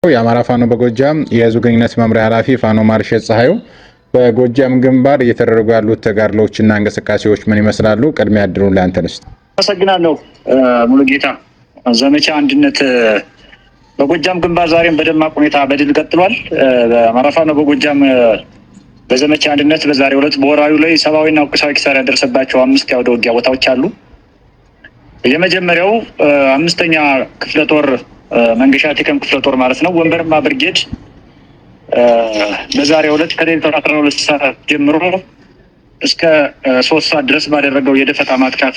የአማራ ፋኖ በጎጃም የህዝብ ግንኙነት መምሪያ ኃላፊ ፋኖ ማርሸት ፀሐዩ በጎጃም ግንባር እየተደረጉ ያሉት ተጋድሎችና እንቅስቃሴዎች ምን ይመስላሉ? ቅድሚያ እድሉን ለአንተ ልስጥ። አመሰግናለሁ ሙሉጌታ። ዘመቻ አንድነት በጎጃም ግንባር ዛሬም በደማቅ ሁኔታ በድል ቀጥሏል። በአማራ ፋኖ በጎጃም በዘመቻ አንድነት በዛሬው ዕለት በወራሪው ላይ ሰብአዊና ቁሳዊ ኪሳራ ያደረሰባቸው 5 የአውደ ውጊያ ቦታዎች አሉ። የመጀመሪያው 5ኛ ክፍለ ጦር መንገሻ ቴከም ክፍለ ጦር ማለት ነው። ወንበርማ ብርጌድ በዛሬው ዕለት ከሌሊቱ 12 ሰዓት ጀምሮ እስከ 3 ሰዓት ድረስ ባደረገው የደፈጣ ማጥቃት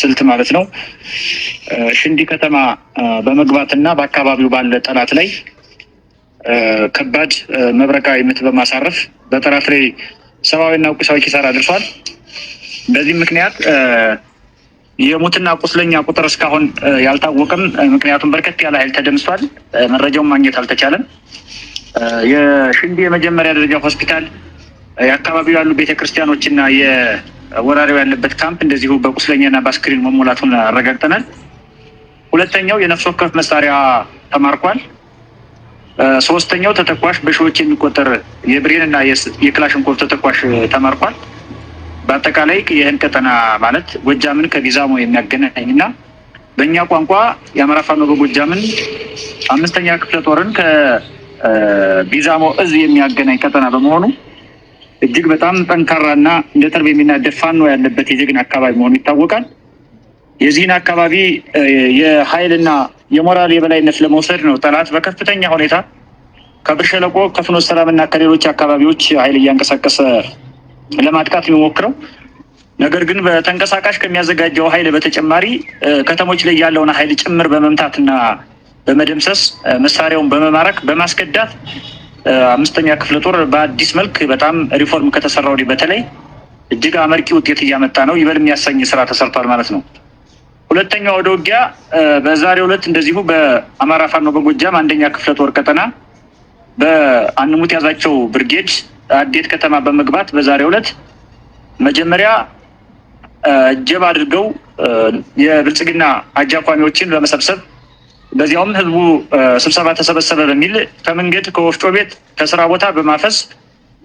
ስልት ማለት ነው ሽንዲ ከተማ በመግባትና በአካባቢው ባለ ጠላት ላይ ከባድ መብረቃዊ ምት በማሳረፍ በጠላት ላይ ሰብአዊና ቁሳዊ ኪሳራ አድርሷል። በዚህ ምክንያት የሙትና ቁስለኛ ቁጥር እስካሁን ያልታወቀም፣ ምክንያቱም በርከት ያለ ኃይል ተደምሷል። መረጃውን ማግኘት አልተቻለም። የሽንዲ የመጀመሪያ ደረጃ ሆስፒታል፣ የአካባቢው ያሉ ቤተክርስቲያኖችና የወራሪው ያለበት ካምፕ እንደዚሁ በቁስለኛና በአስክሬን መሞላቱን አረጋግጠናል። ሁለተኛው የነፍስ ወከፍ መሳሪያ ተማርኳል። ሶስተኛው ተተኳሽ በሺዎች የሚቆጠር የብሬን እና የክላሽንኮቭ ተተኳሽ ተማርኳል። በአጠቃላይ ይህን ቀጠና ማለት ጎጃምን ከቢዛሞ የሚያገናኝና በእኛ ቋንቋ የአማራ ፋኖ በጎጃምን 5ኛ ክፍለ ጦርን ከቢዛሞ እዝ የሚያገናኝ ቀጠና በመሆኑ እጅግ በጣም ጠንካራና እንደ ተርብ የሚናደድ ፋኖ ያለበት የጀግና አካባቢ መሆኑ ይታወቃል። የዚህን አካባቢ የኃይልና የሞራል የበላይነት ለመውሰድ ነው ጠላት በከፍተኛ ሁኔታ ከብር ሸለቆ ከፍኖተ ሰላምና ከሌሎች አካባቢዎች ኃይል እያንቀሳቀሰ ለማጥቃት የሚሞክረው። ነገር ግን በተንቀሳቃሽ ከሚያዘጋጀው ኃይል በተጨማሪ ከተሞች ላይ ያለውን ኃይል ጭምር በመምታትና በመደምሰስ መሳሪያውን በመማረክ በማስከዳት 5ኛ ክፍለ ጦር በአዲስ መልክ በጣም ሪፎርም ከተሰራ ወዲህ በተለይ እጅግ አመርቂ ውጤት እያመጣ ነው። ይበል የሚያሰኝ ስራ ተሰርቷል ማለት ነው። ሁለተኛው ወደ ውጊያ በዛሬው ዕለት እንደዚሁ በአማራ ፋኖ በጎጃም 1ኛ ክፍለ ጦር ቀጠና በአንሙት ያዛቸው ብርጌድ አዴት ከተማ በመግባት በዛሬው ዕለት መጀመሪያ እጀባ አድርገው የብልጽግና አጃቋሚዎችን በመሰብሰብ በዚያውም ህዝቡ ስብሰባ ተሰበሰበ በሚል ከመንገድ ከወፍጮ ቤት ከስራ ቦታ በማፈስ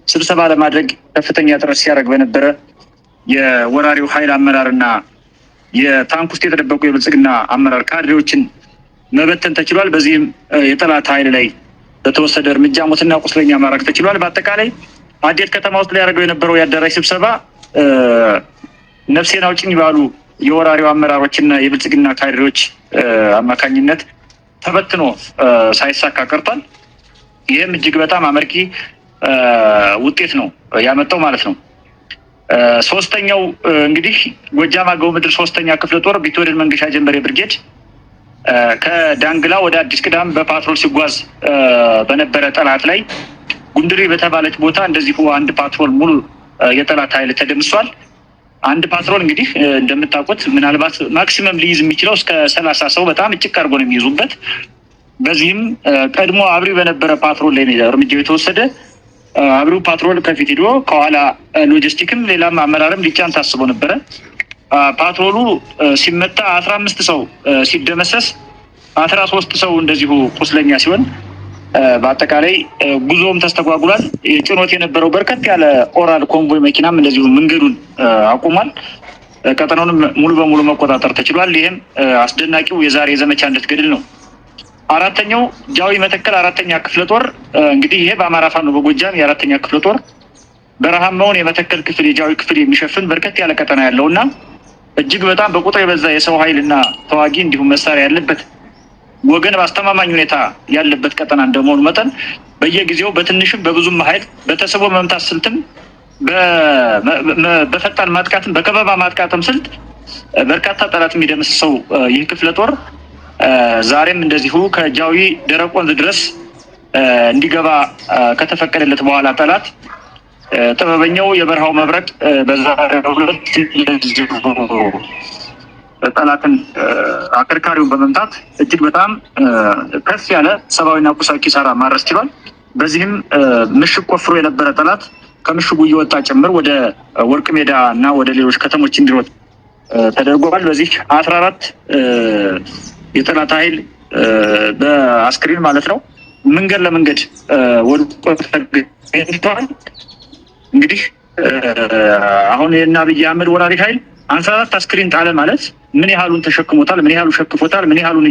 ስብሰባ ለማድረግ ከፍተኛ ጥረት ሲያደርግ በነበረ የወራሪው ኃይል አመራርና የታንክ ውስጥ የተደበቁ የብልጽግና አመራር ካድሬዎችን መበተን ተችሏል። በዚህም የጠላት ኃይል ላይ በተወሰደ እርምጃ ሞትና ቁስለኛ ማድረግ ተችሏል። በአጠቃላይ አዴት ከተማ ውስጥ ሊያደርገው የነበረው የአዳራሽ ስብሰባ ነፍሴን አውጭኝ ባሉ የወራሪው አመራሮችና የብልጽግና ካድሬዎች አማካኝነት ተበትኖ ሳይሳካ ቀርቷል። ይህም እጅግ በጣም አመርቂ ውጤት ነው ያመጣው ማለት ነው። ሶስተኛው እንግዲህ ጎጃም አገው ምድር 3ኛ ክፍለ ጦር ቢትወደድ መንገሻ ጀንበሬ ብርጌድ ከዳንግላ ወደ አዲስ ቅዳም በፓትሮል ሲጓዝ በነበረ ጠላት ላይ ጉንድሪ በተባለች ቦታ እንደዚሁ አንድ ፓትሮል ሙሉ የጠላት ኃይል ተደምሷል። አንድ ፓትሮል እንግዲህ እንደምታውቁት ምናልባት ማክሲመም ሊይዝ የሚችለው እስከ 30 ሰው በጣም እጭቅ አድርጎ ነው የሚይዙበት። በዚህም ቀድሞ አብሪ በነበረ ፓትሮል ላይ እርምጃው የተወሰደ። አብሪው ፓትሮል ከፊት ሄዶ ከኋላ ሎጂስቲክም ሌላም አመራርም ሊጫን ታስቦ ነበረ። ፓትሮሉ ሲመታ 15 ሰው ሲደመሰስ 13 ሰው እንደዚሁ ቁስለኛ ሲሆን በአጠቃላይ ጉዞም ተስተጓጉሏል። ጭኖት የነበረው በርከት ያለ ኦራል ኮንቮይ መኪናም እንደዚሁ መንገዱን አቁሟል። ቀጠናውንም ሙሉ በሙሉ መቆጣጠር ተችሏል። ይህም አስደናቂው የዛሬ የዘመቻ አንድነት ገድል ነው። አራተኛው ጃዊ መተከል 4ኛ ክፍለ ጦር እንግዲህ ይሄ በአማራ ፋኖ በጎጃም የ4ኛ ክፍለ ጦር በረሃማውን የመተከል ክፍል የጃዊ ክፍል የሚሸፍን በርከት ያለ ቀጠና ያለውና እጅግ በጣም በቁጥር የበዛ የሰው ኃይልና ተዋጊ እንዲሁም መሳሪያ ያለበት ወገን በአስተማማኝ ሁኔታ ያለበት ቀጠና እንደመሆኑ መጠን በየጊዜው በትንሽም በብዙም ኃይል በተስቦ መምታት ስልትም በፈጣን ማጥቃትም በከበባ ማጥቃትም ስልት በርካታ ጠላት የሚደመስሰው ይህ ክፍለ ጦር ዛሬም እንደዚሁ ከጃዊ ደረቅ ወንዝ ድረስ እንዲገባ ከተፈቀደለት በኋላ ጠላት ጥበበኛው የበረሃው መብረቅ በዛሬው ዕለት ጠላትን አከርካሪውን በመምታት እጅግ በጣም ከፍ ያለ ሰብአዊና ቁሳዊ ኪሳራ ማድረስ ችሏል። በዚህም ምሽግ ቆፍሮ የነበረ ጠላት ከምሽጉ እየወጣ ጭምር ወደ ወርቅ ሜዳ እና ወደ ሌሎች ከተሞች እንዲሮጥ ተደርጓል። በዚህ 14 የጠላት ኃይል በአስክሬን ማለት ነው መንገድ ለመንገድ ወድቆ ተገኝቷል። እንግዲህ አሁን የእነ አብይ አህመድ ወራሪ ኃይል 14 አስክሬን ጣለ ማለት ምን ያህሉን ተሸክሞታል፣ ምን ያህሉ ሸክፎታል፣ ምን ያህሉን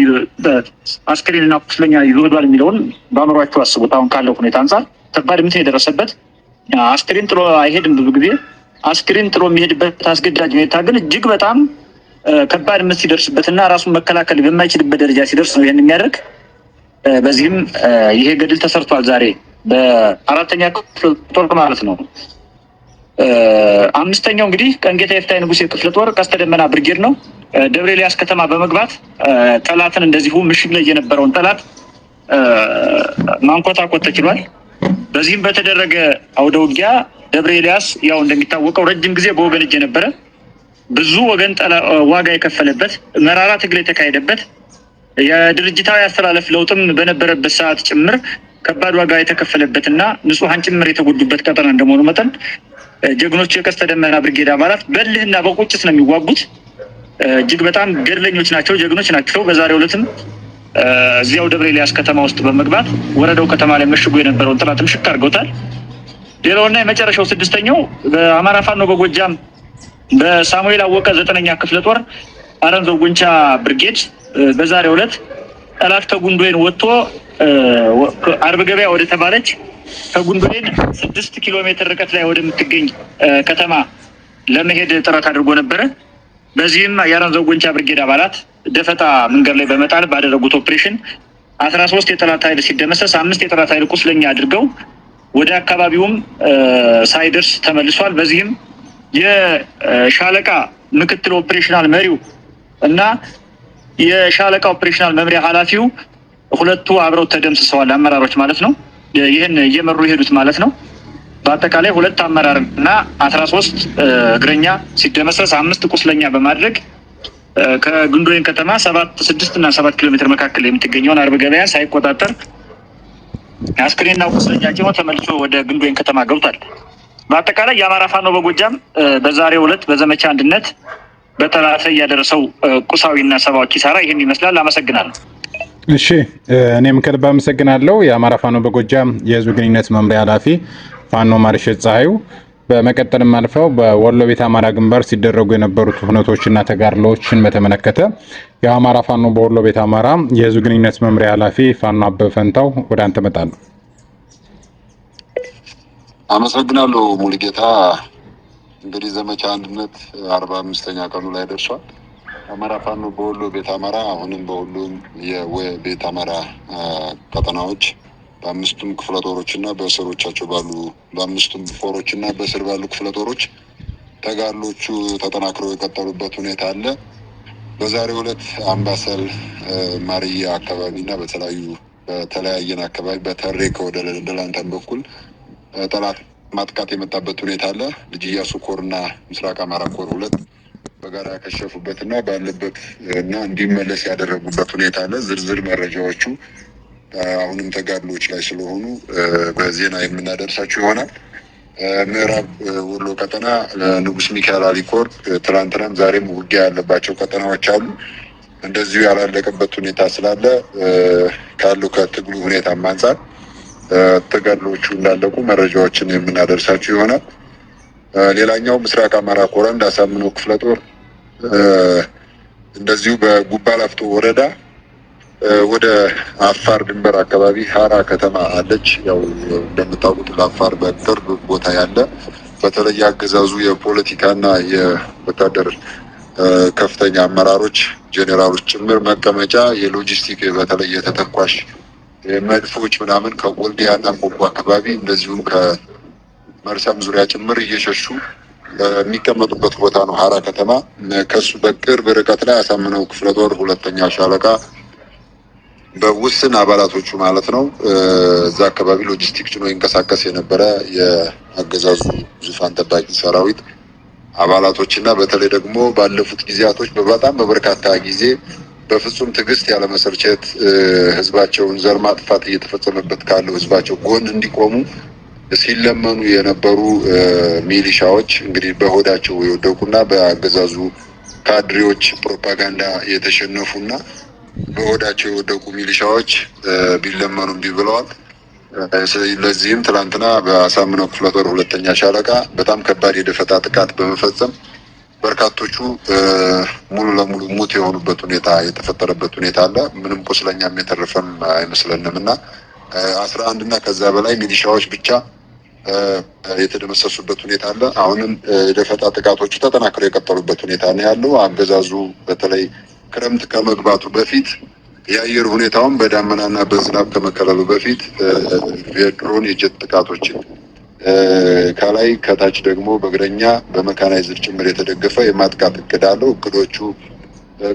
አስክሬንና ቁስለኛ ይወዷል የሚለውን በአእምሯቸው አስቡት። አሁን ካለው ሁኔታ አንጻር ከባድ ምት የደረሰበት አስክሬን ጥሎ አይሄድም። ብዙ ጊዜ አስክሬን ጥሎ የሚሄድበት አስገዳጅ ሁኔታ ግን እጅግ በጣም ከባድ ምት ሲደርስበትና ራሱን መከላከል በማይችልበት ደረጃ ሲደርስ ነው ይህን የሚያደርግ። በዚህም ይሄ ገድል ተሰርቷል። ዛሬ በ4ኛ ክፍለ ጦር ማለት ነው። 5ኛው እንግዲህ ቀንጌታ የፍታይ ንጉሴ ክፍለ ጦር ቀስተ ደመና ብርጌድ ነው። ደብረ ኤልያስ ከተማ በመግባት ጠላትን እንደዚሁ ምሽግ ላይ የነበረውን ጠላት ማንኮታኮት ተችሏል። በዚህም በተደረገ አውደ ውጊያ ደብረ ኤልያስ ያው እንደሚታወቀው ረጅም ጊዜ በወገን እጅ የነበረ ብዙ ወገን ዋጋ የከፈለበት መራራ ትግል የተካሄደበት የድርጅታዊ አስተላለፍ ለውጥም በነበረበት ሰዓት ጭምር ከባድ ዋጋ የተከፈለበትና ንጹሐን ጭምር የተጎዱበት ቀጠና እንደመሆኑ መጠን ጀግኖቹ የቀስተ ደመና ብርጌድ አባላት በልህና በቁጭት ነው የሚዋጉት። እጅግ በጣም ገድለኞች ናቸው፣ ጀግኖች ናቸው። በዛሬው ዕለትም እዚያው ደብረ ኤልያስ ከተማ ውስጥ በመግባት ወረዳው ከተማ ላይ መሽጎ የነበረውን ጠላትም ሽክ አድርገውታል። ሌላውና የመጨረሻው 6ኛው በአማራ ፋኖ በጎጃም በሳሙኤል አወቀ 9ኛ ክፍለ ጦር አረንዘው ጉንቻ ብርጌድ በዛሬው ዕለት ጠላት ከጉንዶይን ወጥቶ አርብ ገበያ ወደ ተባለች ከጉንዶይን 6 ኪሎ ሜትር ርቀት ላይ ወደምትገኝ ከተማ ለመሄድ ጥረት አድርጎ ነበረ። በዚህም የአረንዘው ጉንቻ ብርጌድ አባላት ደፈጣ መንገድ ላይ በመጣል ባደረጉት ኦፕሬሽን 13 የጠላት ኃይል ሲደመሰስ 5 የጠላት ኃይል ቁስለኛ አድርገው ወደ አካባቢውም ሳይደርስ ተመልሷል። በዚህም የሻለቃ ምክትል ኦፕሬሽናል መሪው እና የሻለቃ ኦፕሬሽናል መምሪያ ኃላፊው ሁለቱ አብረው ተደምስሰዋል። አመራሮች ማለት ነው። ይህን እየመሩ የሄዱት ማለት ነው። በአጠቃላይ 2 አመራር እና 13 እግረኛ ሲደመሰስ 5 ቁስለኛ በማድረግ ከጉንዶይን ከተማ 6 እና 7 ኪሎ ሜትር መካከል የምትገኘውን አርብ ገበያ ሳይቆጣጠር አስክሬንና ቁስለኛ ጭኖ ተመልሶ ወደ ጉንዶይን ከተማ ገብቷል። በአጠቃላይ የአማራ ፋኖ በጎጃም በዛሬው ዕለት በዘመቻ አንድነት በጠላት ላይ ያደረሰው ቁሳዊና ሰብአዊ ኪሳራ ይህን ይመስላል። አመሰግናለሁ። እሺ፣ እኔም ከልብ አመሰግናለሁ። የአማራ ፋኖ በጎጃም የህዝብ ግንኙነት መምሪያ ኃላፊ ፋኖ ማርሸት ፀሐዩ። በመቀጠልም አልፈው በወሎ ቤት አማራ ግንባር ሲደረጉ የነበሩት ሁነቶችና ተጋድሎዎችን በተመለከተ የአማራ ፋኖ በወሎ ቤት አማራ የህዝብ ግንኙነት መምሪያ ኃላፊ ፋኖ አበበ ፈንታው ወደ አንተ እመጣለሁ። አመሰግናለሁ ሙሉጌታ። እንግዲህ ዘመቻ አንድነት 45ኛ ቀኑ ላይ ደርሷል። አማራ ፋኖ በወሎ ቤት አማራ አሁንም በሁሉም የቤት አማራ ቀጠናዎች በ5ቱም ክፍለ ጦሮች እና በስሮቻቸው ባሉ በ5ቱም ፎሮች እና በስር ባሉ ክፍለ ጦሮች ተጋድሎቹ ተጠናክረው የቀጠሉበት ሁኔታ አለ። በዛሬው ዕለት አምባሰል ማርያ አካባቢ እና በተለያየን አካባቢ በተሬ ከወደ ደላንታን በኩል ጠላት ማጥቃት የመጣበት ሁኔታ አለ። ልጅ ኢያሱ ኮር እና ምስራቅ አማራ ኮር 2 በጋራ ያከሸፉበት እና ባለበት እና እንዲመለስ ያደረጉበት ሁኔታ አለ። ዝርዝር መረጃዎቹ አሁንም ተጋድሎች ላይ ስለሆኑ በዜና የምናደርሳችሁ ይሆናል። ምዕራብ ወሎ ቀጠና ንጉስ ሚካኤል አሊ ኮር ትናንትናም ዛሬም ውጊያ ያለባቸው ቀጠናዎች አሉ። እንደዚሁ ያላለቀበት ሁኔታ ስላለ ካለው ከትግሉ ሁኔታ አንጻር ተጋድሎቹ እንዳለቁ መረጃዎችን የምናደርሳችሁ ይሆናል። ሌላኛው ምስራቅ አማራ ኮር እንዳሳምነው ክፍለ ጦር እንደዚሁ በጉባ ላፍቶ ወረዳ ወደ አፋር ድንበር አካባቢ ሀራ ከተማ አለች። ያው እንደምታውቁት ለአፋር በቅርብ ቦታ ያለ በተለይ አገዛዙ የፖለቲካና የወታደር ከፍተኛ አመራሮች ጄኔራሎች ጭምር መቀመጫ የሎጂስቲክ በተለይ የተተኳሽ መድፎች ምናምን ከወልዲያና ቆቦ አካባቢ እንደዚሁም ከመርሳም ዙሪያ ጭምር እየሸሹ የሚቀመጡበት ቦታ ነው ሀራ ከተማ። ከሱ በቅርብ ርቀት ላይ አሳምነው ክፍለ ጦር 2ኛ ሻለቃ በውስን አባላቶቹ ማለት ነው እዛ አካባቢ ሎጂስቲክ ጭኖ ይንቀሳቀስ የነበረ የአገዛዙ ዙፋን ጠባቂ ሰራዊት አባላቶች እና በተለይ ደግሞ ባለፉት ጊዜያቶች በጣም በበርካታ ጊዜ በፍጹም ትዕግስት ያለመሰርቸት ህዝባቸውን ዘር ማጥፋት እየተፈጸመበት ካለው ህዝባቸው ጎን እንዲቆሙ ሲለመኑ የነበሩ ሚሊሻዎች እንግዲህ በሆዳቸው የወደቁና በአገዛዙ ካድሬዎች ፕሮፓጋንዳ የተሸነፉና በሆዳቸው የወደቁ ሚሊሻዎች ቢለመኑ እምቢ ብለዋል። ለዚህም ትላንትና በአሳምነው ክፍለ ጦር 2ኛ ሻለቃ በጣም ከባድ የደፈጣ ጥቃት በመፈጸም በርካቶቹ ሙሉ ለሙሉ ሙት የሆኑበት ሁኔታ የተፈጠረበት ሁኔታ አለ። ምንም ቁስለኛም የተረፈም አይመስለንም እና 11 እና ከዛ በላይ ሚሊሻዎች ብቻ የተደመሰሱበት ሁኔታ አለ። አሁንም የደፈጣ ጥቃቶቹ ተጠናክረው የቀጠሉበት ሁኔታ ነው ያለው። አገዛዙ በተለይ ክረምት ከመግባቱ በፊት የአየር ሁኔታውን በዳመናና በዝናብ ከመከለሉ በፊት የድሮን የጀት ጥቃቶችን ከላይ ከታች ደግሞ በእግረኛ በመካናይዝድ ጭምር የተደገፈ የማጥቃት እቅድ አለው። እቅዶቹ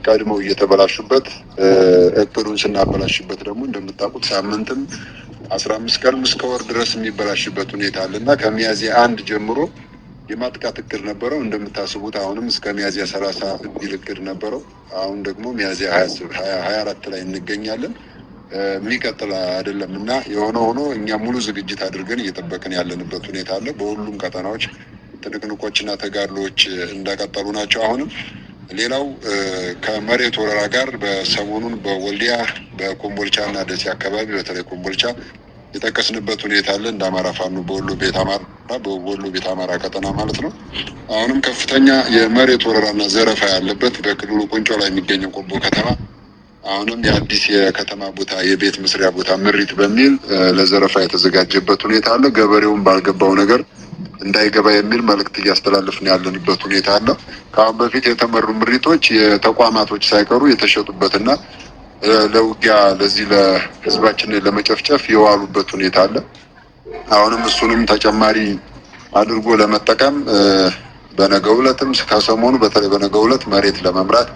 ቀድመው እየተበላሹበት እቅዱን ስናበላሽበት ደግሞ እንደምታውቁት ሳምንትም 15 ቀን እስከ ወር ድረስ የሚበላሽበት ሁኔታ አለ እና ከሚያዝያ 1 ጀምሮ የማጥቃት እቅድ ነበረው። እንደምታስቡት አሁንም እስከ ሚያዝያ 30 የሚል እቅድ ነበረው። አሁን ደግሞ ሚያዝያ 24 ላይ እንገኛለን። የሚቀጥል አይደለም እና የሆነ ሆኖ እኛ ሙሉ ዝግጅት አድርገን እየጠበቅን ያለንበት ሁኔታ አለ። በሁሉም ቀጠናዎች ትንቅንቆችና ተጋድሎዎች እንደቀጠሉ ናቸው። አሁንም ሌላው ከመሬት ወረራ ጋር በሰሞኑን በወልዲያ በኮምቦልቻ እና ደሴ አካባቢ በተለይ ኮምቦልቻ የጠቀስንበት ሁኔታ አለ። እንደ አማራ ፋኖ በወሎ ቤት አማራ ቀጠና ማለት ነው። አሁንም ከፍተኛ የመሬት ወረራና ዘረፋ ያለበት በክልሉ ቁንጮ ላይ የሚገኘው ቆቦ ከተማ አሁንም የአዲስ የከተማ ቦታ የቤት መስሪያ ቦታ ምሪት በሚል ለዘረፋ የተዘጋጀበት ሁኔታ አለ። ገበሬውን ባልገባው ነገር እንዳይገባ የሚል መልእክት እያስተላለፍን ያለንበት ሁኔታ አለ። ከአሁን በፊት የተመሩ ምሪቶች የተቋማቶች ሳይቀሩ የተሸጡበትና ለውጊያ ለዚህ ለህዝባችንን ለመጨፍጨፍ የዋሉበት ሁኔታ አለ። አሁንም እሱንም ተጨማሪ አድርጎ ለመጠቀም በነገው ዕለትም ከሰሞኑ በተለይ በነገው ዕለት መሬት ለመምራት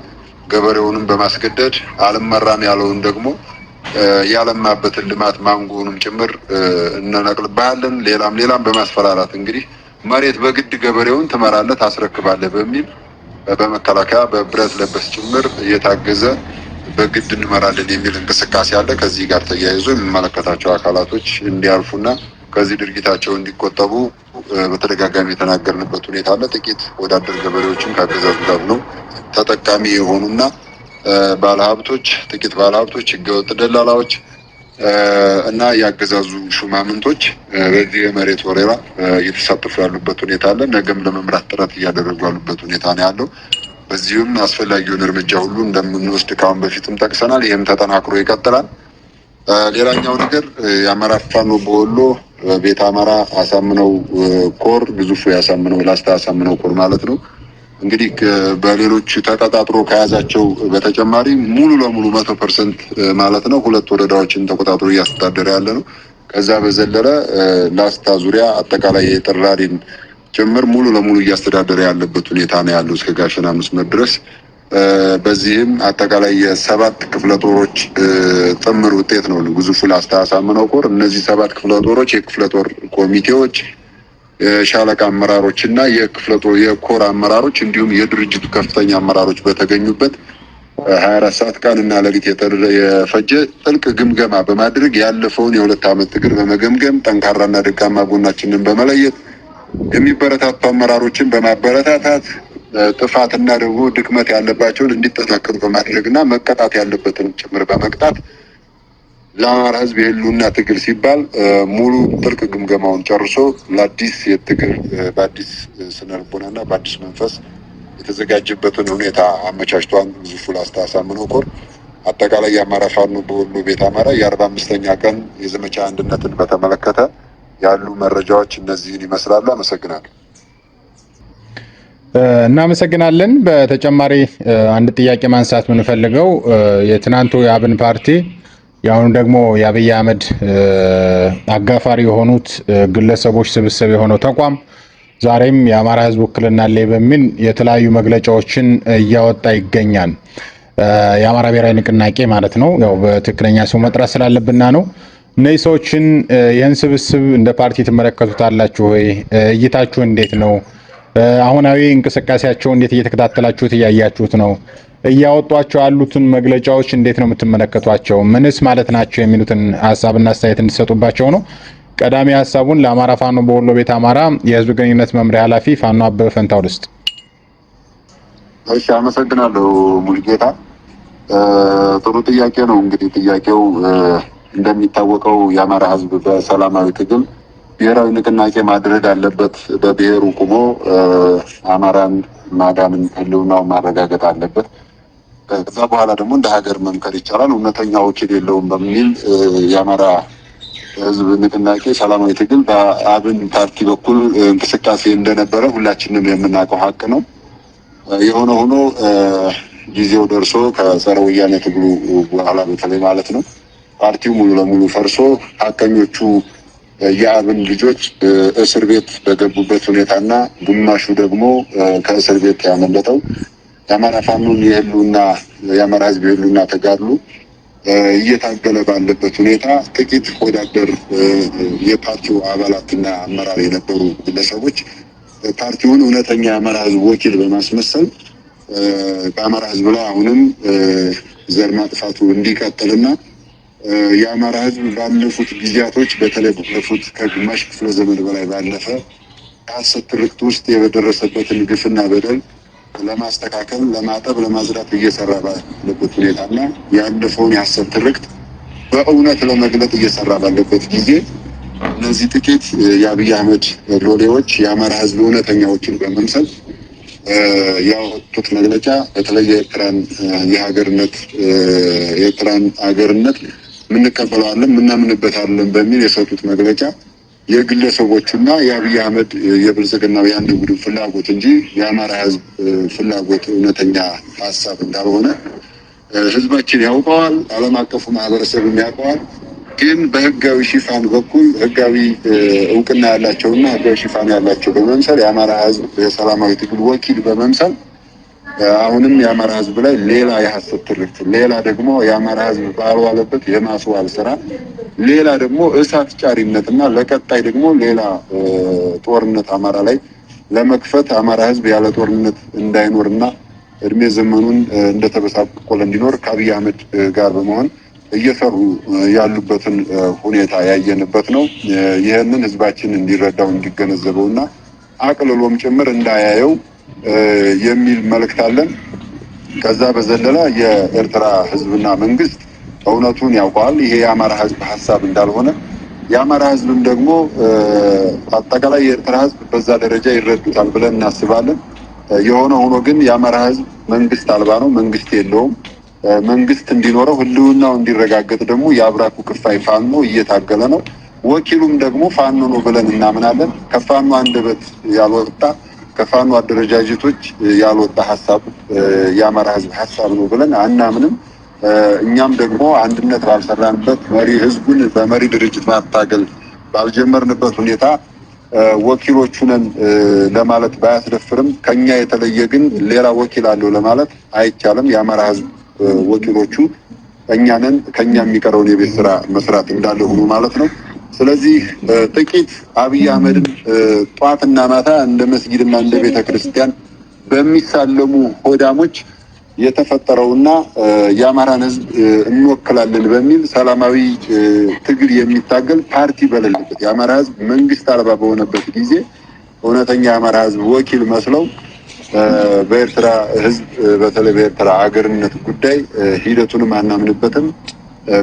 ገበሬውንም በማስገደድ አልመራም ያለውን ደግሞ ያለማበትን ልማት ማንጎንም ጭምር እንነቅልብሃለን ሌላም በማስፈራራት እንግዲህ መሬት በግድ ገበሬውን ትመራለህ ታስረክባለህ በሚል በመከላከያ በብረት ለበስ ጭምር እየታገዘ በግድ እንመራለን የሚል እንቅስቃሴ አለ። ከዚህ ጋር ተያይዞ የሚመለከታቸው አካላቶች እንዲያርፉና ከዚህ ድርጊታቸው እንዲቆጠቡ በተደጋጋሚ የተናገርንበት ሁኔታ አለ። ጥቂት ወዳደር ገበሬዎችን ካገዛዙ ጋር ነው ተጠቃሚ የሆኑና ባለሀብቶች ጥቂት ባለሀብቶች ህገወጥ ደላላዎች እና ያገዛዙ ሹማምንቶች በዚህ የመሬት ወረራ እየተሳተፉ ያሉበት ሁኔታ አለ። ነገም ለመምራት ጥረት እያደረጉ ያሉበት ሁኔታ ነው ያለው። በዚህም አስፈላጊውን እርምጃ ሁሉ እንደምንወስድ ካሁን በፊትም ጠቅሰናል። ይህም ተጠናክሮ ይቀጥላል። ሌላኛው ነገር የአማራ ፋኖ በወሎ ቤት አማራ አሳምነው ኮር ግዙፉ ያሳምነው ላስታ አሳምነው ኮር ማለት ነው። እንግዲህ በሌሎች ተቀጣጥሮ ከያዛቸው በተጨማሪ ሙሉ ለሙሉ 100% ማለት ነው 2 ወረዳዎችን ተቆጣጥሮ እያስተዳደረ ያለ ነው። ከዛ በዘለለ ላስታ ዙሪያ አጠቃላይ የጥራሪን ጭምር ሙሉ ለሙሉ እያስተዳደረ ያለበት ሁኔታ ነው ያለው እስከ ጋሸና መስመር ድረስ። በዚህም አጠቃላይ የ7 ክፍለ ጦሮች ጥምር ውጤት ነው ግዙፉ ላስታ አሳምነው ኮር። እነዚህ 7 ክፍለ ጦሮች የክፍለ ጦር ኮሚቴዎች የሻለቃ አመራሮች እና የክፍለ ጦር የኮር አመራሮች እንዲሁም የድርጅቱ ከፍተኛ አመራሮች በተገኙበት 24 ሰዓት ቀንና ሌሊት የፈጀ ጥልቅ ግምገማ በማድረግ ያለፈውን የ2 ዓመት ትግል በመገምገም ጠንካራና ደካማ ጎናችንን በመለየት የሚበረታቱ አመራሮችን በማበረታታት ጥፋትና ደግሞ ድክመት ያለባቸውን እንዲጠናከሩ በማድረግና መቀጣት ያለበትን ጭምር በመቅጣት ለአማራ ሕዝብ የህልውና ትግል ሲባል ሙሉ ጥልቅ ግምገማውን ጨርሶ ለአዲስ የትግል በአዲስ ስነልቦናና በአዲስ መንፈስ የተዘጋጀበትን ሁኔታ አመቻችቷል። ግዙፉ ላስታ አሳምነው ኮር አጠቃላይ የአማራ ፋኖ በወሎ ቤት አማራ የ45ኛ ቀን የዘመቻ አንድነትን በተመለከተ ያሉ መረጃዎች እነዚህን ይመስላሉ። አመሰግናለሁ። እናመሰግናለን። በተጨማሪ አንድ ጥያቄ ማንሳት የምንፈልገው የትናንቱ የአብን ፓርቲ ያሁኑ ደግሞ የአብይ አህመድ አጋፋሪ የሆኑት ግለሰቦች ስብስብ የሆነው ተቋም ዛሬም የአማራ ህዝብ ውክልና አለኝ በሚል የተለያዩ መግለጫዎችን እያወጣ ይገኛል። የአማራ ብሔራዊ ንቅናቄ ማለት ነው። ያው በትክክለኛ ሰው መጥራት ስላለብና ነው። እነዚህ ሰዎችን ይህን ስብስብ እንደ ፓርቲ ትመለከቱታላችሁ ወይ? እይታችሁ እንዴት ነው? አሁናዊ እንቅስቃሴያቸው እንዴት እየተከታተላችሁት እያያችሁት ነው? እያወጧቸው ያሉትን መግለጫዎች እንዴት ነው የምትመለከቷቸው? ምንስ ማለት ናቸው የሚሉትን ሀሳብና አስተያየት እንዲሰጡባቸው ነው። ቀዳሚ ሀሳቡን ለአማራ ፋኖ በወሎ ቤት አማራ የህዝብ ግንኙነት መምሪያ ኃላፊ ፋኖ አበበ ፈንታው ልስጥ። እሺ፣ አመሰግናለሁ ሙሉጌታ። ጥሩ ጥያቄ ነው። እንግዲህ ጥያቄው እንደሚታወቀው የአማራ ህዝብ በሰላማዊ ትግል ብሔራዊ ንቅናቄ ማድረግ አለበት። በብሔሩ ቁሞ አማራን ማዳንን ህልውናውን ማረጋገጥ አለበት። ከዛ በኋላ ደግሞ እንደ ሀገር መምከር ይቻላል። እውነተኛ ወኪል የለውም በሚል የአማራ ህዝብ ንቅናቄ ሰላማዊ ትግል በአብን ፓርቲ በኩል እንቅስቃሴ እንደነበረ ሁላችንም የምናውቀው ሀቅ ነው። የሆነ ሆኖ ጊዜው ደርሶ ከጸረ ወያኔ ትግሉ በኋላ በተለይ ማለት ነው ፓርቲው ሙሉ ለሙሉ ፈርሶ ሀቀኞቹ የአብን ልጆች እስር ቤት በገቡበት ሁኔታና ግማሹ ደግሞ ከእስር ቤት ያመለጠው የአማራ ፋኖን የህልውና የአማራ ህዝብ የህልውና ተጋድሎ እየታገለ ባለበት ሁኔታ ጥቂት ወዳደር የፓርቲው አባላትና አመራር የነበሩ ግለሰቦች ፓርቲውን እውነተኛ የአማራ ህዝብ ወኪል በማስመሰል በአማራ ህዝብ ላይ አሁንም ዘር ማጥፋቱ እንዲቀጥልና የአማራ ህዝብ ባለፉት ጊዜያቶች በተለይ ባለፉት ከግማሽ ክፍለ ዘመን በላይ ባለፈ ከሐሰት ትርክት ውስጥ የደረሰበትን ግፍና በደል ለማስተካከል፣ ለማጠብ፣ ለማጽዳት እየሰራ ባለበት ሁኔታና ያለፈውን የሐሰት ትርክት በእውነት ለመግለጥ እየሰራ ባለበት ጊዜ እነዚህ ጥቂት የአብይ አህመድ ሎሌዎች የአማራ ህዝብ እውነተኛዎችን በመምሰል ያወጡት መግለጫ በተለይ የኤርትራን ሀገርነት ምንቀበለዋለን ምናምንበታለን በሚል የሰጡት መግለጫ የግለሰቦቹና የአብይ አህመድ የብልጽግናው የአንድ ቡድን ፍላጎት እንጂ የአማራ ህዝብ ፍላጎት እውነተኛ ሀሳብ እንዳልሆነ ህዝባችን ያውቀዋል፣ ዓለም አቀፉ ማህበረሰብም ያውቀዋል። ግን በህጋዊ ሽፋን በኩል ህጋዊ እውቅና ያላቸውና ህጋዊ ሽፋን ያላቸው በመምሰል የአማራ ህዝብ የሰላማዊ ትግል ወኪል በመምሰል አሁንም የአማራ ህዝብ ላይ ሌላ የሐሰት ትርክት፣ ሌላ ደግሞ የአማራ ህዝብ ባልዋለበት የማስዋል ስራ፣ ሌላ ደግሞ እሳት ጫሪነትና ለቀጣይ ደግሞ ሌላ ጦርነት አማራ ላይ ለመክፈት አማራ ህዝብ ያለ ጦርነት እንዳይኖርና እድሜ ዘመኑን እንደተበሳቆለ እንዲኖር ከአብይ አህመድ ጋር በመሆን እየሰሩ ያሉበትን ሁኔታ ያየንበት ነው። ይህንን ህዝባችን እንዲረዳው እንዲገነዘበውና አቅልሎም ጭምር እንዳያየው የሚል መልእክት አለን። ከዛ በዘለለ የኤርትራ ህዝብና መንግስት እውነቱን ያውቀዋል። ይሄ የአማራ ህዝብ ሀሳብ እንዳልሆነ የአማራ ህዝብም ደግሞ አጠቃላይ የኤርትራ ህዝብ በዛ ደረጃ ይረዱታል ብለን እናስባለን። የሆነ ሆኖ ግን የአማራ ህዝብ መንግስት አልባ ነው፣ መንግስት የለውም። መንግስት እንዲኖረው ህልውናው እንዲረጋገጥ ደግሞ የአብራኩ ክፋይ ፋኖ እየታገለ ነው። ወኪሉም ደግሞ ፋኖ ነው ብለን እናምናለን። ከፋኖ አንደበት ያልወጣ ከፋኖ አደረጃጀቶች ያልወጣ ሀሳብ የአማራ ህዝብ ሀሳብ ነው ብለን አናምንም። እኛም ደግሞ አንድነት ባልሰራንበት መሪ ህዝቡን በመሪ ድርጅት ማታገል ባልጀመርንበት ሁኔታ ወኪሎቹ ነን ለማለት ባያስደፍርም ከኛ የተለየ ግን ሌላ ወኪል አለው ለማለት አይቻልም። የአማራ ህዝብ ወኪሎቹ እኛ ነን። ከኛ የሚቀረውን የቤት ስራ መስራት እንዳለ ሆኖ ማለት ነው። ስለዚህ ጥቂት አብይ አህመድን ጧትና ማታ እንደ መስጊድና እንደ ቤተ ክርስቲያን በሚሳለሙ ሆዳሞች የተፈጠረውና የአማራን ህዝብ እንወክላለን በሚል ሰላማዊ ትግል የሚታገል ፓርቲ በሌለበት የአማራ ህዝብ መንግስት አልባ በሆነበት ጊዜ እውነተኛ የአማራ ህዝብ ወኪል መስለው በኤርትራ ህዝብ በተለይ በኤርትራ ሀገርነት ጉዳይ ሂደቱንም አናምንበትም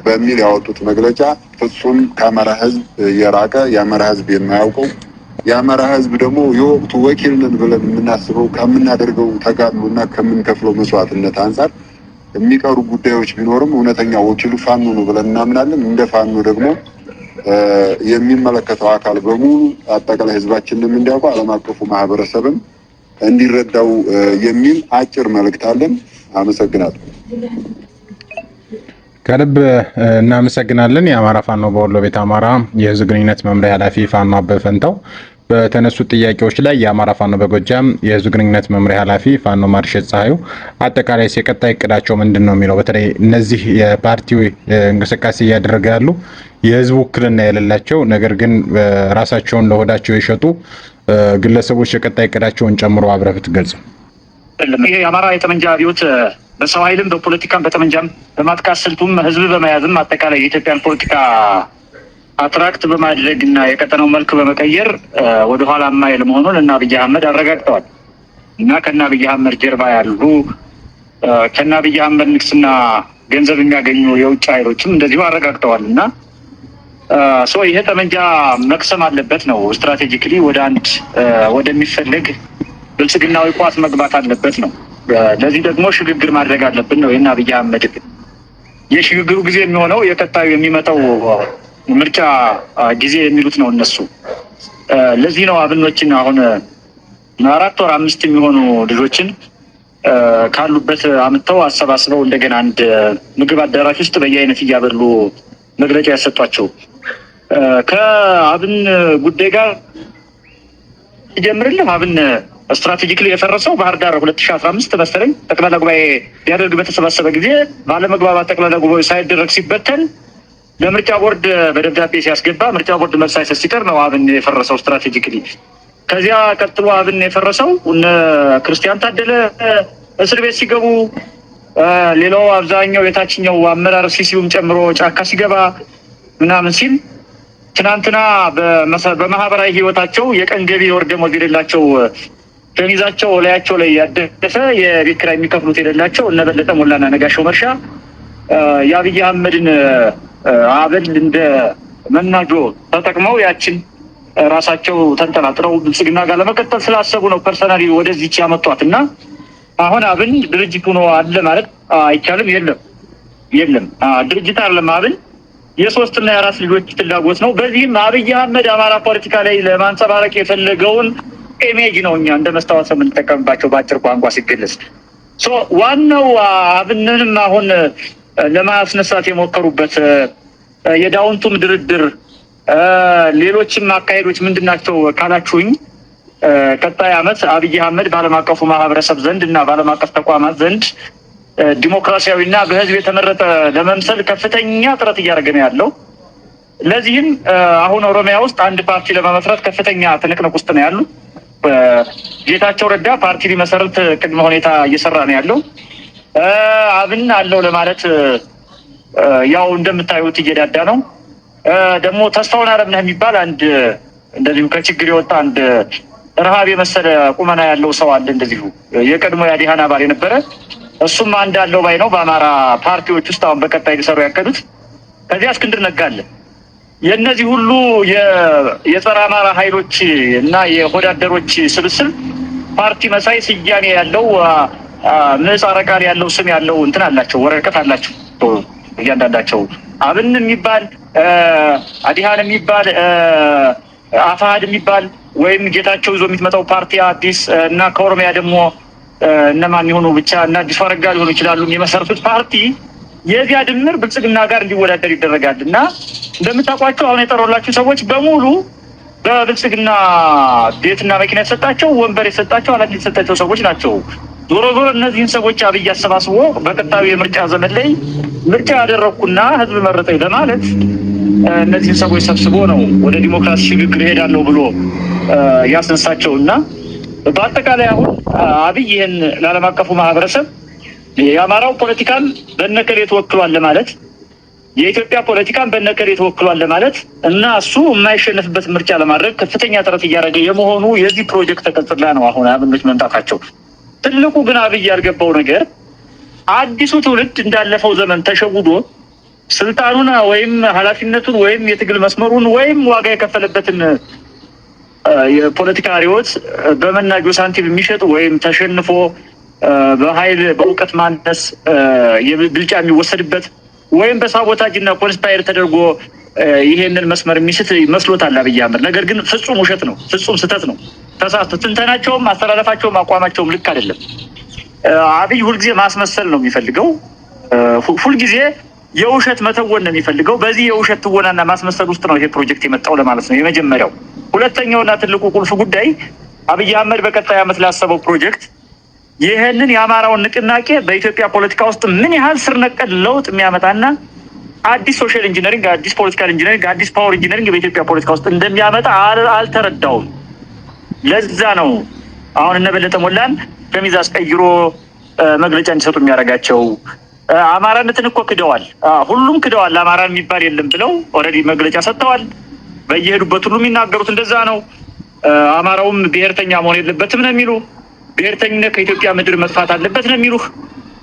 በሚል ያወጡት መግለጫ ፍጹም ከአማራ ህዝብ የራቀ የአማራ ህዝብ የማያውቀው የአማራ ህዝብ ደግሞ የወቅቱ ወኪል ነን ብለን የምናስበው ከምናደርገው ተጋድሎና ከምንከፍለው መስዋዕትነት አንጻር የሚቀሩ ጉዳዮች ቢኖርም እውነተኛ ወኪሉ ፋኖ ነው ብለን እናምናለን። እንደ ፋኖ ደግሞ የሚመለከተው አካል በሙሉ አጠቃላይ ህዝባችንም እንዲያውቀው ዓለም አቀፉ ማህበረሰብም እንዲረዳው የሚል አጭር መልእክት አለን። አመሰግናለሁ። ከልብ እናመሰግናለን። የአማራ ፋኖ በወሎ ቤት አማራ የህዝብ ግንኙነት መምሪያ ኃላፊ ፋኖ አበበ ፈንታው በተነሱት ጥያቄዎች ላይ የአማራ ፋኖ በጎጃም የህዝብ ግንኙነት መምሪያ ኃላፊ ፋኖ ማርሸት ፀሐዩ አጠቃላይ የቀጣይ እቅዳቸው ምንድን ነው የሚለው በተለይ እነዚህ የፓርቲው እንቅስቃሴ እያደረገ ያሉ የህዝብ ውክልና የሌላቸው ነገር ግን ራሳቸውን ለሆዳቸው የሸጡ ግለሰቦች የቀጣይ እቅዳቸውን ጨምሮ አብረህ ብትገልጽ። ይሄ የአማራ የጠመንጃ አብዮት በሰው ኃይልም በፖለቲካም በጠመንጃም በማጥቃት ስልቱም ህዝብ በመያዝም አጠቃላይ የኢትዮጵያን ፖለቲካ አትራክት በማድረግ እና የቀጠናው መልክ በመቀየር ወደኋላ የማይል መሆኑን እና አብይ አህመድ አረጋግጠዋል። እና ከና አብይ አህመድ ጀርባ ያሉ ከነ አብይ አህመድ ንግስና ገንዘብ የሚያገኙ የውጭ ኃይሎችም እንደዚሁ አረጋግጠዋል። እና ይሄ ጠመንጃ መቅሰም አለበት ነው። ስትራቴጂክሊ ወደ አንድ ወደሚፈለግ ብልጽግናዊ ቋት መግባት አለበት ነው። ለዚህ ደግሞ ሽግግር ማድረግ አለብን ነው። የእነ አብይ አህመድ የሽግግሩ ጊዜ የሚሆነው የቀጣዩ የሚመጣው ምርጫ ጊዜ የሚሉት ነው እነሱ። ለዚህ ነው አብኖችን አሁን 4 ወር 5 የሚሆኑ ልጆችን ካሉበት አምጥተው አሰባስበው እንደገና አንድ ምግብ አዳራሽ ውስጥ በየአይነት እያበሉ መግለጫ ያሰጧቸው። ከአብን ጉዳይ ጋር ይጀምርልህ። አብን ስትራቴጂክሊ የፈረሰው ባህር ዳር 2015 መሰለኝ ጠቅላላ ጉባኤ ሊያደርግ በተሰባሰበ ጊዜ ባለመግባባት ጠቅላላ ጉባኤ ሳይደረግ ሲበተን ለምርጫ ቦርድ በደብዳቤ ሲያስገባ ምርጫ ቦርድ መልስ ሳይሰጥ ሲቀር ነው አብን የፈረሰው ስትራቴጂክሊ። ከዚያ ቀጥሎ አብን የፈረሰው እነ ክርስቲያን ታደለ እስር ቤት ሲገቡ፣ ሌላው አብዛኛው የታችኛው አመራር ሲሲውም ጨምሮ ጫካ ሲገባ ምናምን ሲል ትናንትና በማህበራዊ ህይወታቸው የቀን ገቢ የወር ደመወዝ የሌላቸው ሸሚዛቸው ላያቸው ላይ ያደፈ የቤት ኪራይ የሚከፍሉት የሌላቸው እነ በለጠ ሞላና ነጋሸው መርሻ የአብይ አህመድን አበል እንደ መናጆ ተጠቅመው ያችን ራሳቸው ተንጠላጥረው ብልጽግና ጋር ለመቀጠል ስላሰቡ ነው ፐርሰናሊ ወደዚች ያመጧት። እና አሁን አብን ድርጅት ሆኖ አለ ማለት አይቻልም። የለም ድርጅት አይደለም አብን የ3 እና የ4 ልጆች ፍላጎት ነው። በዚህም አብይ አህመድ አማራ ፖለቲካ ላይ ለማንጸባረቅ የፈለገውን ኢሜጅ ነው እኛ እንደ መስታወት የምንጠቀምባቸው በአጭር ቋንቋ ሲገለጽ። ዋናው አብንንም አሁን ለማስነሳት የሞከሩበት የዳውንቱም ድርድር ሌሎችም አካሄዶች ምንድናቸው ካላችሁኝ፣ ቀጣይ ዓመት አብይ አህመድ በዓለም አቀፉ ማህበረሰብ ዘንድ እና በዓለም አቀፍ ተቋማት ዘንድ ዲሞክራሲያዊና በህዝብ የተመረጠ ለመምሰል ከፍተኛ ጥረት እያደረገ ነው ያለው። ለዚህም አሁን ኦሮሚያ ውስጥ አንድ ፓርቲ ለመመስረት ከፍተኛ ትንቅንቅ ውስጥ ነው ያሉ። ጌታቸው ረዳ ፓርቲ ሊመሰርት ቅድመ ሁኔታ እየሰራ ነው ያለው። አብን አለው ለማለት ያው እንደምታዩት እየዳዳ ነው። ደግሞ ተስፋውን አለምነህ የሚባል አንድ እንደዚሁ ከችግር የወጣ አንድ ረሃብ የመሰለ ቁመና ያለው ሰው አለ። እንደዚሁ የቀድሞ የአዲሃን አባል የነበረ እሱም አንድ አለው ባይ ነው በአማራ ፓርቲዎች ውስጥ አሁን በቀጣይ ሊሰሩ ያቀዱት። ከዚያ እስክንድር ነጋ አለ። የእነዚህ ሁሉ የጸረ አማራ ኃይሎች እና የሆዳደሮች ስብስብ ፓርቲ መሳይ ስያሜ ያለው ምህጻረ ቃል ያለው ስም ያለው እንትን አላቸው፣ ወረቀት አላቸው እያንዳንዳቸው። አብን የሚባል አዲሃን የሚባል አፋሃድ የሚባል ወይም ጌታቸው ይዞ የሚመጣው ፓርቲ አዲስ እና ከኦሮሚያ ደግሞ እነማን የሆኑ ብቻ እና አዲሱ አረጋ ሊሆኑ ይችላሉ የመሰረቱት ፓርቲ የዚያ ድምር ብልጽግና ጋር እንዲወዳደር ይደረጋል። እና እንደምታውቋቸው አሁን የጠራሁላችሁ ሰዎች በሙሉ በብልጽግና ቤትና መኪና የተሰጣቸው ወንበር የተሰጣቸው ኃላፊነት የተሰጣቸው ሰዎች ናቸው። ዞሮ ዞሮ እነዚህን ሰዎች አብይ አሰባስቦ በቀጣዩ የምርጫ ዘመን ላይ ምርጫ ያደረግኩና ህዝብ መረጠኝ ለማለት እነዚህን ሰዎች ሰብስቦ ነው ወደ ዲሞክራሲ ሽግግር እሄዳለሁ ብሎ ያስነሳቸው። እና በአጠቃላይ አሁን አብይ ይህን ለዓለም አቀፉ ማህበረሰብ የአማራው ፖለቲካን በነከሌ ተወክሏል ለማለት፣ የኢትዮጵያ ፖለቲካን በነከሌ ተወክሏል ለማለት እና እሱ የማይሸነፍበት ምርጫ ለማድረግ ከፍተኛ ጥረት እያደረገ የመሆኑ የዚህ ፕሮጀክት ተቀጥላ ነው አሁን አብኖች መምጣታቸው። ትልቁ ግን አብይ ያልገባው ነገር አዲሱ ትውልድ እንዳለፈው ዘመን ተሸውዶ ስልጣኑን ወይም ኃላፊነቱን ወይም የትግል መስመሩን ወይም ዋጋ የከፈለበትን የፖለቲካ ሪዮት በመናጆ ሳንቲም የሚሸጥ ወይም ተሸንፎ በኃይል በእውቀት ማነስ የብልጫ የሚወሰድበት ወይም በሳቦታጅ እና ኮንስፓየር ተደርጎ ይሄንን መስመር የሚስት መስሎታል አብይ አህመድ። ነገር ግን ፍጹም ውሸት ነው፣ ፍጹም ስህተት ነው። ተሳስቶ ትንተናቸውም አስተላለፋቸውም አቋማቸውም ልክ አይደለም። አብይ ሁልጊዜ ማስመሰል ነው የሚፈልገው፣ ሁልጊዜ የውሸት መተወን ነው የሚፈልገው። በዚህ የውሸት ትወናና ማስመሰል ውስጥ ነው ይሄ ፕሮጀክት የመጣው ለማለት ነው የመጀመሪያው። ሁለተኛውና ትልቁ ቁልፍ ጉዳይ አብይ አህመድ በቀጣይ ዓመት ላሰበው ፕሮጀክት ይህንን የአማራውን ንቅናቄ በኢትዮጵያ ፖለቲካ ውስጥ ምን ያህል ስር ነቀል ለውጥ የሚያመጣና አዲስ ሶሻል ኢንጂነሪንግ፣ አዲስ ፖለቲካል ኢንጂነሪንግ፣ አዲስ ፓወር ኢንጂነሪንግ በኢትዮጵያ ፖለቲካ ውስጥ እንደሚያመጣ አልተረዳውም። ለዛ ነው አሁን እነ በለጠ ሞላን ሸሚዝ አስቀይሮ መግለጫ እንዲሰጡ የሚያደርጋቸው። አማራነትን እኮ ክደዋል፣ ሁሉም ክደዋል፣ አማራ የሚባል የለም ብለው ኦልሬዲ መግለጫ ሰጥተዋል። በየሄዱበት ሁሉ የሚናገሩት እንደዛ ነው። አማራውም ብሔርተኛ መሆን የለበትም ነው የሚሉ፣ ብሔርተኝነት ከኢትዮጵያ ምድር መጥፋት አለበት ነው የሚሉ።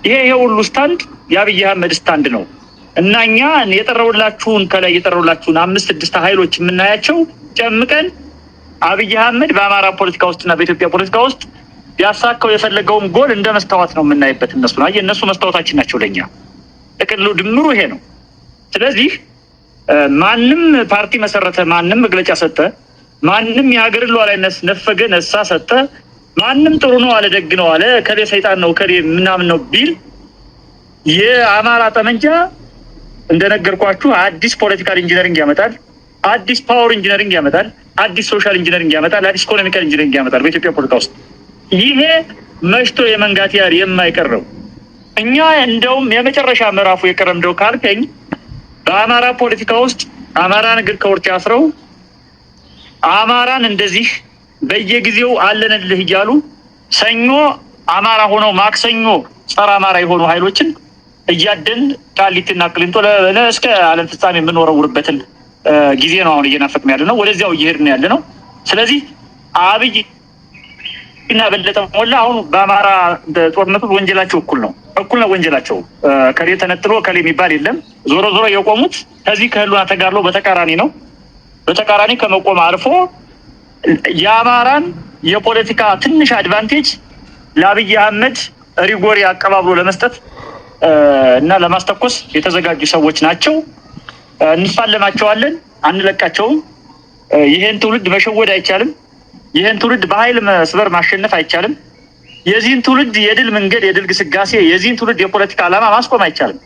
ይሄ ሁሉ ስታንድ የአብይ አህመድ ስታንድ ነው እና እኛ የጠራውላችሁን ከላይ የጠራውላችሁን 5-6 ኃይሎች የምናያቸው ጨምቀን አብይ አህመድ በአማራ ፖለቲካ ውስጥና በኢትዮጵያ ፖለቲካ ውስጥ ያሳካው የፈለገውን ጎል እንደ መስታወት ነው የምናይበት። እነሱ መስታወታችን ናቸው ለኛ። ጥቅሉ ድምሩ ይሄ ነው። ስለዚህ ማንም ፓርቲ መሰረተ፣ ማንም መግለጫ ሰጠ፣ ማንም የሀገርን ሉዓላዊነት ነፈገ፣ ነሳ፣ ሰጠ፣ ማንም ጥሩ ነው አለ፣ ደግ ነው አለ፣ ከሌ ሰይጣን ነው ከሌ ምናምን ነው ቢል የአማራ ጠመንጃ እንደነገርኳችሁ አዲስ ፖለቲካል ኢንጂነሪንግ ያመጣል፣ አዲስ ፓወር ኢንጂነሪንግ ያመጣል፣ አዲስ ሶሻል ኢንጂነሪንግ ያመጣል፣ አዲስ ኢኮኖሚካል ኢንጂነሪንግ ያመጣል በኢትዮጵያ ፖለቲካ ውስጥ። ይሄ መሽቶ የመንጋት ያህል የማይቀረው እኛ እንደውም የመጨረሻ ምዕራፉ የቀረምደው ካልከኝ በአማራ ፖለቲካ ውስጥ አማራን እግር ከወርች አስረው አማራን እንደዚህ በየጊዜው አለንልህ እያሉ ሰኞ አማራ ሆነው ማክሰኞ ጸረ አማራ የሆኑ ኃይሎችን እያደን ቃሊትና ቅሊንጦ እስከ ዓለም ፍጻሜ የምንወረውርበትን ጊዜ ነው አሁን እየናፈቅን ያለ ነው። ወደዚያው እየሄድን ያለ ነው። ስለዚህ አብይ እና በለጠ ሞላ አሁን በአማራ ጦርነቱ ወንጀላቸው እኩል ነው ወንጀላቸው። ከሌ ተነጥሎ ከሌ የሚባል የለም። ዞሮ ዞሮ የቆሙት ከዚህ ከህሉና ተጋድሎ በተቃራኒ ነው። በተቃራኒ ከመቆም አልፎ የአማራን የፖለቲካ ትንሽ አድቫንቴጅ ለአብይ አህመድ ሪጎሪ አቀባብሎ ለመስጠት እና ለማስተኮስ የተዘጋጁ ሰዎች ናቸው። እንፋለማቸዋለን፣ አንለቃቸውም። ይሄን ትውልድ መሸወድ አይቻልም። ይሄን ትውልድ በኃይል መስበር ማሸነፍ አይቻልም። የዚህን ትውልድ የድል መንገድ፣ የድል ግስጋሴ፣ የዚህን ትውልድ የፖለቲካ ዓላማ ማስቆም አይቻልም።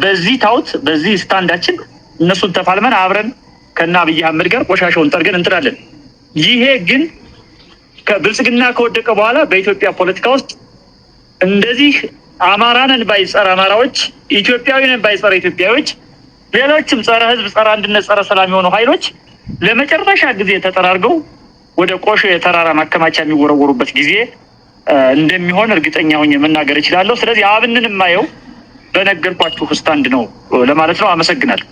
በዚህ ታውት፣ በዚህ ስታንዳችን እነሱን ተፋልመን አብረን ከና አብይ አህመድ ጋር ቆሻሻውን ጠርገን እንጥላለን። ይሄ ግን ከብልጽግና ከወደቀ በኋላ በኢትዮጵያ ፖለቲካ ውስጥ እንደዚህ አማራንን ባይጸር አማራዎች፣ ኢትዮጵያዊንን ባይጸር ኢትዮጵያዊዎች፣ ሌሎችም ጸረ ህዝብ፣ ጸረ አንድነት፣ ጸረ ሰላም የሆኑ ኃይሎች ለመጨረሻ ጊዜ ተጠራርገው ወደ ቆሾ የተራራ ማከማቻ የሚወረወሩበት ጊዜ እንደሚሆን እርግጠኛ ሆኜ መናገር እችላለሁ። ስለዚህ አብንን የማየው በነገርኳችሁ ስታንድ ነው ለማለት ነው። አመሰግናለሁ።